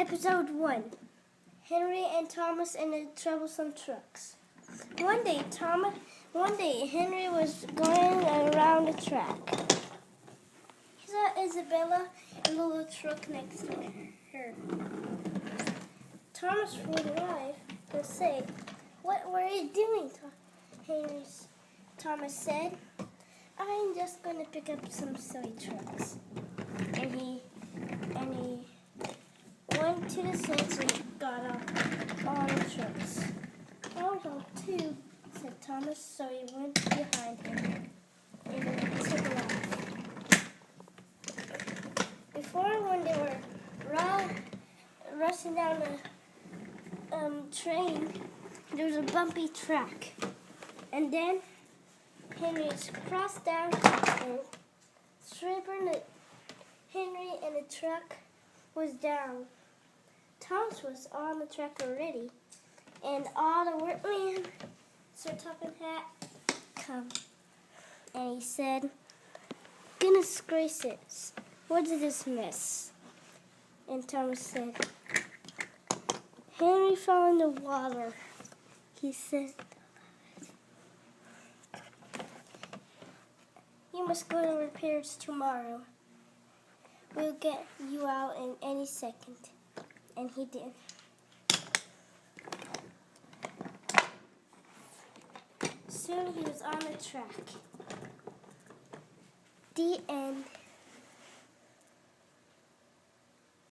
Episode 1. Henry and Thomas and the Troublesome Trucks. One day, Henry was going around the track. He saw Isabella in the little truck next to her. Thomas would arrive and say, "What were you doing?" Thomas said, "I'm just going to pick up some silly trucks." And he went to the fence and got up on the trucks. "I don't too," said Thomas, so he went behind him and took it off. Before, when they were rushing down the train, there was a bumpy track. And then Henry crossed down and Henry and the truck was down. Thomas was on the track already, and all the workmen, Sir Top and Hat, come. And he said, "Goodness gracious, what is this mess?" And Thomas said, "Henry fell in the water." He said, "You must go to repairs tomorrow. We'll get you out in any second." And he did. Soon he was on the track. The end.